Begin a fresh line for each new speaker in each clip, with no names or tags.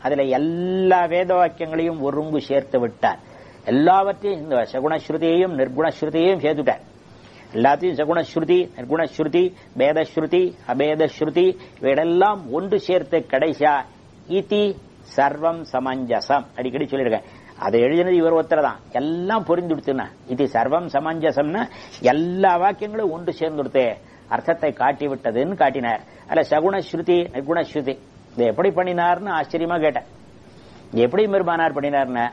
அதுல எல்லா வேத வாக்கியங்களையும் ஒருங்கு சேர்த்து விட்டார். எல்லாவற்றையும் இந்த சகுணஸ்ருதியையும் நிர்குணஸ்ருதியையும் சேர்த்துட்டார். எல்லாத்தையும் சகுணஸ்ருதி, நிர்குணஸ்ருதி, பேதஸ்ருதி, அபேதஸ்ருதி இவையெல்லாம் ஒன்று சேர்த்து கடைசியா இதி சர்வம் சமஞ்சசம் அடிக்கடி சொல்லியிருக்கேன். அதை எழுதினது இவர் ஒருத்தர் தான். எல்லாம் புரிந்து கொடுத்துனா இது சர்வம் சமஞ்சசம்னா எல்லா வாக்கியங்களும் ஒன்று சேர்ந்து கொடுத்து அர்த்தத்தை காட்டி விட்டதுன்னு காட்டினார். அல்ல சகுணஸ்ருதி நிர்குணஸ்ருதி இதை எப்படி பண்ணினார்னு ஆச்சரியமா கேட்டேன். எப்படி பெருமானார் பண்ணினார்னு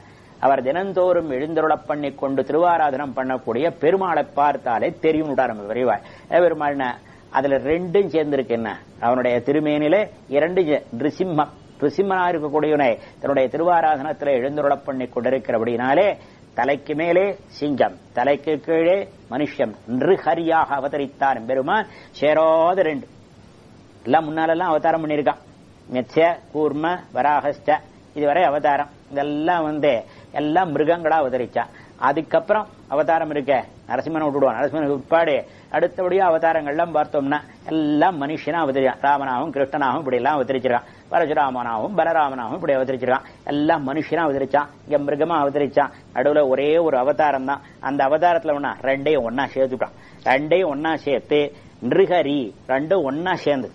அவர் தினந்தோறும் எழுந்தருளப் பண்ணி கொண்டு திருவாராதனம் பண்ணக்கூடிய பெருமாளை பார்த்தாலே தெரியும் விட்டார் விரைவா. பெருமாள்னா அதுல ரெண்டும் சேர்ந்திருக்கு. என்ன அவனுடைய திருமேனிலே இரண்டு நிருசிம்மம் ரிசிம்மனா இருக்கக்கூடியவனை தன்னுடைய திருவாராதனத்தில் எழுந்துருளப் பண்ணி கொண்டிருக்கிறபடினாலே தலைக்கு மேலே சிங்கம், தலைக்கு கீழே மனுஷன் நிருஹரியாக அவதரித்தான் பெருமான். சேராத ரெண்டு எல்லாம் முன்னாலெல்லாம் அவதாரம் பண்ணியிருக்கான். மெத்ய கூர்ம வராகஸ்ட இதுவரை அவதாரம். இதெல்லாம் எல்லாம் மிருகங்களா அவதரிச்சான். அதுக்கப்புறம் அவதாரம் இருக்க நரசிம்மனை விட்டுடுவான். நரசிம்மனுக்கு உட்பாடு அடுத்தபடியா அவதாரங்கள்லாம் பார்த்தோம்னா எல்லாம் மனுஷனா அவதரிச்சான். ராமனாகவும் கிருஷ்ணனாகவும் இப்படி எல்லாம் அவதரிச்சிருக்கான். பரசுராமனாகவும் பலராமனாகவும் இப்படி அவதரிச்சிருக்கான். எல்லாம் மனுஷனா அவதரிச்சான். இங்க மிருகமா அவதரிச்சான். நடுவுல ஒரே ஒரு அவதாரம் தான். அந்த அவதாரத்துல ஒன்னா ரெண்டையும் ஒன்னா சேர்த்துட்டான். ரெண்டையும் ஒன்னா சேர்த்து நிருஹரி ரெண்டும் ஒன்னா சேர்ந்தது.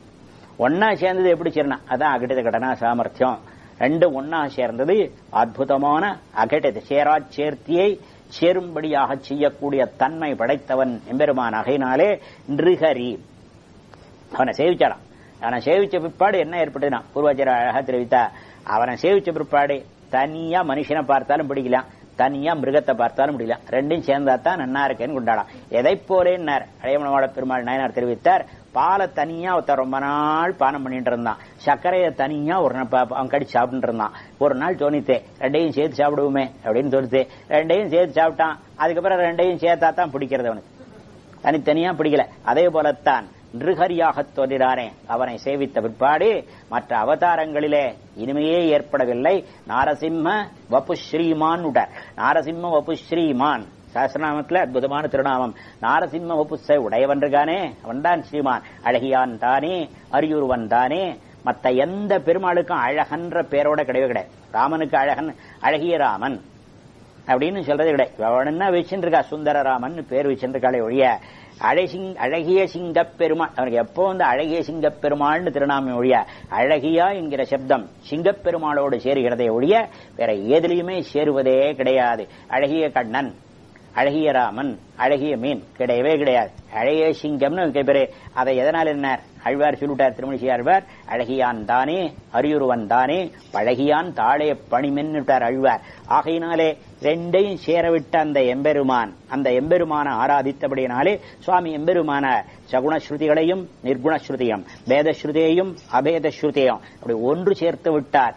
ஒன்னா சேர்ந்தது எப்படி சேர்னா அதான் அகடித கடனா சாமர்த்தியம். ரெண்டு ஒன்னா சேர்ந்தது அற்புதமான அகடித சேரா சேர்த்தியை சேரும்படியாக செய்யக்கூடிய தன்மை படைத்தவன் எம்பெருமான். அகையினாலே நிருஹரி அவனை சேவிச்சாடான். அவனை சேவிச்ச பிற்பாடு என்ன ஏற்பட்டதுன்னா பூர்வாச்சார அழகா தெரிவித்தா அவனை சேவிச்ச பிற்பாடு தனியா மனுஷனை பார்த்தாலும் பிடிக்கலாம், தனியா மிருகத்தை பார்த்தாலும் முடியல. ரெண்டும் சேர்ந்தாத்தான் நன்னா இருக்கேன்னு கொண்டாடான். எதை போலேன்னார் அடையமனவாட பெருமாள் நாயனார் தெரிவித்தார். பாலை தனியா ஒருத்தர் ரொம்ப நாள் பானம் பண்ணிட்டு இருந்தான். சர்க்கரையை தனியா ஒரு அவன் கடிச்சு சாப்பிட்டு இருந்தான். ஒரு நாள் தோணித்தே ரெண்டையும் சேர்த்து சாப்பிடுவோமே அப்படின்னு தோணித்தே ரெண்டையும் சேர்த்து சாப்பிட்டான். அதுக்கப்புறம் ரெண்டையும் சேர்த்தாத்தான் பிடிக்கிறது அவனுக்கு, தனித்தனியா பிடிக்கல. அதே போலத்தான் நிருஹரியாக தோன்றினானே அவனை சேவித்த பிற்பாடு மற்ற அவதாரங்களிலே இனிமையே ஏற்படவில்லை. நாரசிம்ம வபு ஸ்ரீமான் உடர். நாரசிம்ம வபு ஸ்ரீமான் சாஸ்திரநாமத்துல அற்புதமான திருநாமம். நாரசிம்ம வபுசை உடையவன் இருக்கானே அவன்தான் ஸ்ரீமான். அழகியான் தானே, அரியுருவன் தானே. மத்த எந்த பெருமாளுக்கும் அழகன்ற பேரோட கிடையவே கிடையாது. ராமனுக்கு அழகன் அழகிய ராமன் அப்படின்னு சொல்றது கிடையாது. அவனா வச்சுட்டு இருக்கா சுந்தரராமன் பேர் வச்சுட்டு இருக்காளே ஒழிய அழகிய சிங்கப் பெருமாள் அவனுக்கு எப்போ அழகிய சிங்கப் பெருமாள்னு திருநாமம் ஒழிய அழகியா என்கிற சப்தம் சிங்கப் பெருமாளோடு சேருகிறதே ஒழிய வேற ஏதிலையுமே சேருவதே கிடையாது. அழகிய கண்ணன், அழகிய ராமன், அழகிய மீன் கிடையவே கிடையாது. அழகிய சிங்கம்னு பேரு. அதை எதனால் என்ன அழ்வார் சொல்லிட்டார் திருமணிசி ஆழ்வார். அழகியான் தானே, அரியுருவன் தானே, பழகியான் தாழே பணிமென்னுட்டார் அழ்வார். ஆகையினாலே ரெண்டையும் சேரவிட்ட அந்த எம்பெருமான், அந்த எம்பெருமான ஆராதித்தபடியினாலே சுவாமி எம்பெருமான சகுணஸ்ருதிகளையும் நிர்குணஸ்ருதியும் பேதஸ்ருதியையும் அபேதஸ்ருதியையும் அப்படி ஒன்று சேர்த்து விட்டார்.